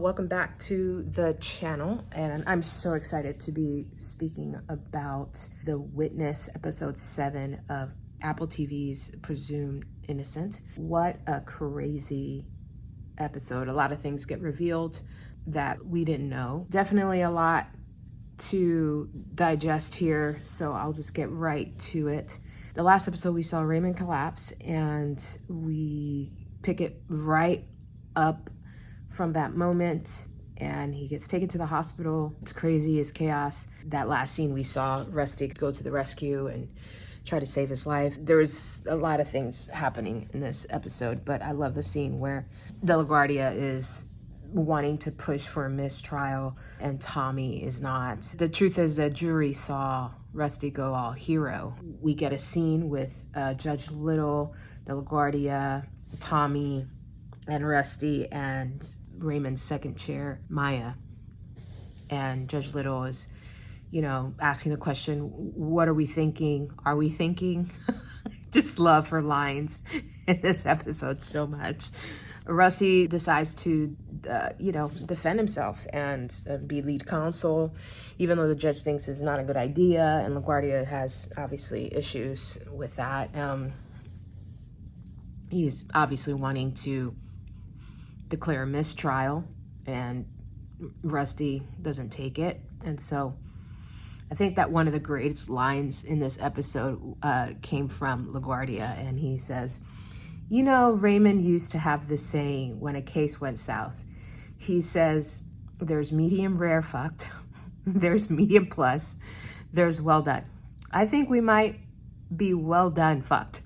Welcome back to the channel, and I'm so excited to be speaking about The Witness, episode 7 of Apple TV's Presumed Innocent. What a crazy episode. A lot of things get revealed that we didn't know. Definitely a lot to digest here, so I'll just get right to it. The last episode we saw Raymond collapse, and we pick it right up from that moment, and he gets taken to the hospital. It's crazy, it's chaos. That last scene we saw Rusty go to the rescue and try to save his life. There's a lot of things happening in this episode, but I love the scene where De La Guardia is wanting to push for a mistrial and Tommy is not. The truth is the jury saw Rusty go all hero. We get a scene with Judge Little, De La Guardia, Tommy, and Rusty, and Raymond's second chair, Maya. And Judge Little is, asking the question, what are we thinking? Are we thinking? Just love her lines in this episode so much. Rusty decides to, defend himself and be lead counsel, even though the judge thinks it's not a good idea. And LaGuardia has obviously issues with that. He's obviously wanting to declare a mistrial, and Rusty doesn't take it. And so I think that one of the greatest lines in this episode came from LaGuardia, and he says, Raymond used to have this saying when a case went south. He says, there's medium rare fucked, there's medium plus, there's well done. I think we might be well done fucked.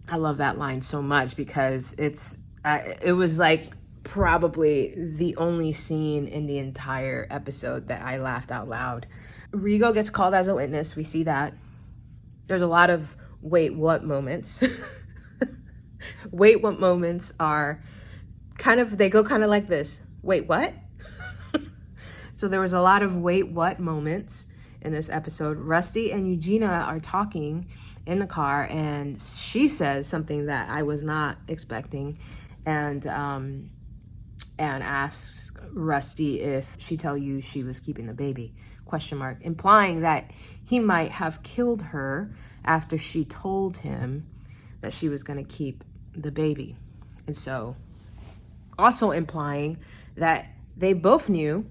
I love that line so much because it was like probably the only scene in the entire episode that I laughed out loud. Rigo gets called as a witness. We see that. There's a lot of wait, what moments. Wait, what moments are they go kind of like this. Wait, what? So there was a lot of wait, what moments in this episode. Rusty and Eugenia are talking in the car, and she says something that I was not expecting, and asks Rusty if she tell you she was keeping the baby, ? Implying that he might have killed her after she told him that she was going to keep the baby. And so also implying that they both knew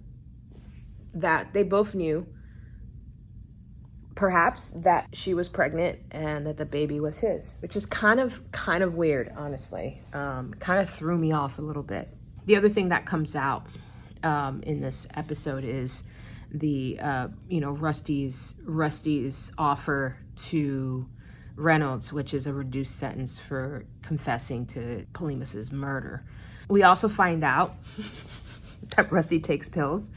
perhaps that she was pregnant and that the baby was his, which is kind of weird, honestly. Kind of threw me off a little bit. The other thing that comes out in this episode is the Rusty's offer to Reynolds, which is a reduced sentence for confessing to Polhemus's murder. We also find out that Rusty takes pills.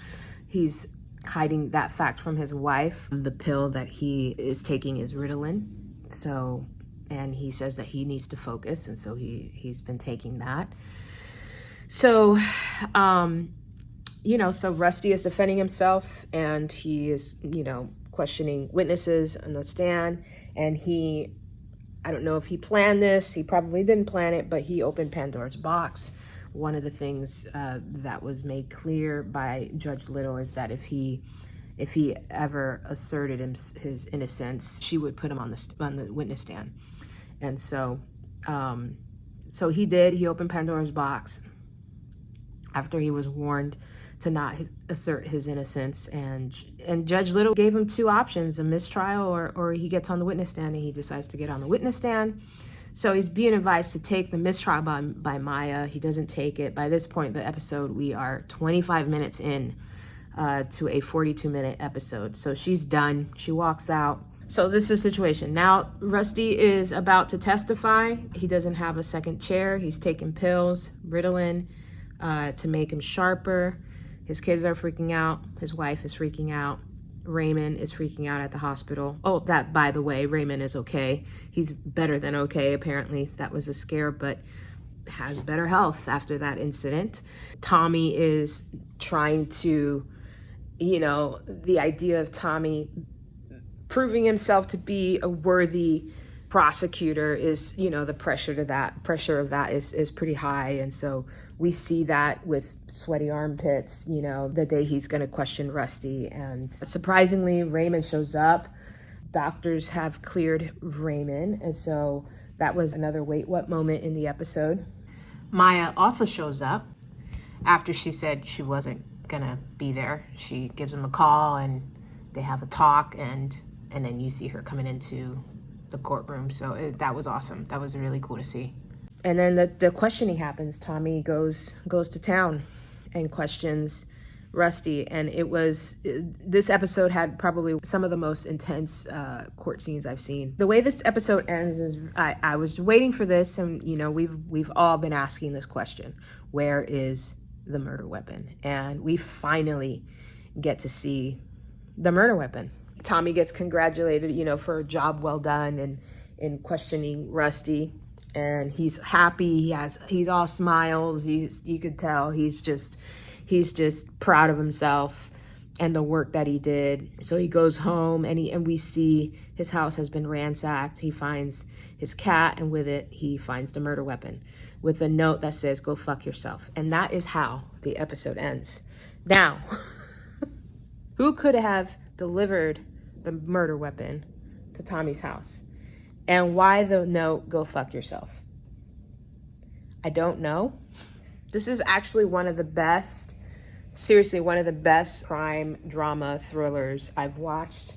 He's hiding that fact from his wife. The pill that he is taking is Ritalin. So, and he says that he needs to focus, and so he's been taking that. So, so Rusty is defending himself, and he is, questioning witnesses on the stand. And I don't know if he planned this. He probably didn't plan it, but he opened Pandora's box. One of the things that was made clear by Judge Little is that if he ever asserted his innocence, she would put him on the witness stand. And so he did. He opened Pandora's box after he was warned to not assert his innocence, and Judge Little gave him two options: a mistrial or he gets on the witness stand, and he decides to get on the witness stand. So he's being advised to take the mistrial by Maya. He doesn't take it. By this point in the episode, we are 25 minutes in to a 42-minute episode. So she's done. She walks out. So this is the situation. Now, Rusty is about to testify. He doesn't have a second chair. He's taking pills, Ritalin, to make him sharper. His kids are freaking out. His wife is freaking out. Raymond is freaking out at the hospital. Oh, that, by the way, Raymond is okay. He's better than okay, apparently. That was a scare, but has better health after that incident. Tommy is trying to, the idea of Tommy proving himself to be a worthy prosecutor is, you know, the pressure of that is pretty high. And so we see that with sweaty armpits, you know, the day he's going to question Rusty. And surprisingly, Raymond shows up. Doctors have cleared Raymond. And so that was another wait what moment in the episode. Maya also shows up after she said she wasn't going to be there. She gives him a call and they have a talk, and then you see her coming into the courtroom. So that was awesome. That was really cool to see. And then the questioning happens. Tommy goes to town and questions Rusty. And this episode had probably some of the most intense court scenes I've seen. The way this episode ends is I was waiting for this, and you know, we've all been asking this question: where is the murder weapon? And we finally get to see the murder weapon. Tommy gets congratulated, you know, for a job well done and in questioning Rusty. And he's happy. He's all smiles. You could tell he's just proud of himself and the work that he did. So he goes home and we see his house has been ransacked. He finds his cat, and with it he finds the murder weapon with a note that says, "Go fuck yourself." And that is how the episode ends. Now, who could have delivered the murder weapon to Tommy's house? And why the note, "Go fuck yourself"? I don't know. This is actually one of the best crime drama thrillers I've watched.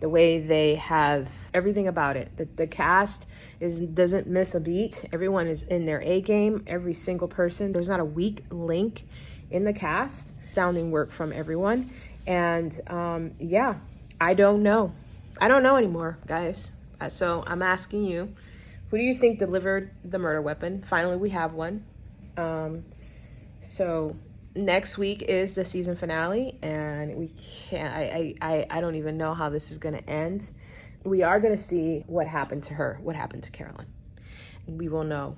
The way they have everything about it. The cast doesn't miss a beat. Everyone is in their A game, every single person. There's not a weak link in the cast. Astounding work from everyone. And yeah, I don't know anymore, guys. So I'm asking you, who do you think delivered the murder weapon? Finally, we have one. So next week is the season finale, and we can't, I don't even know how this is going to end. We are going to see what happened to her, what happened to Carolyn. We will know.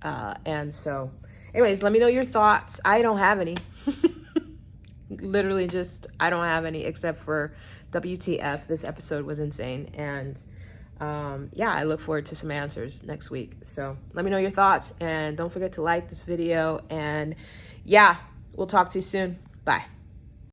And so, anyways, let me know your thoughts. I don't have any. Literally just, I don't have any except for WTF. This episode was insane. And yeah, I look forward to some answers next week. So let me know your thoughts, and don't forget to like this video. And yeah, we'll talk to you soon. Bye.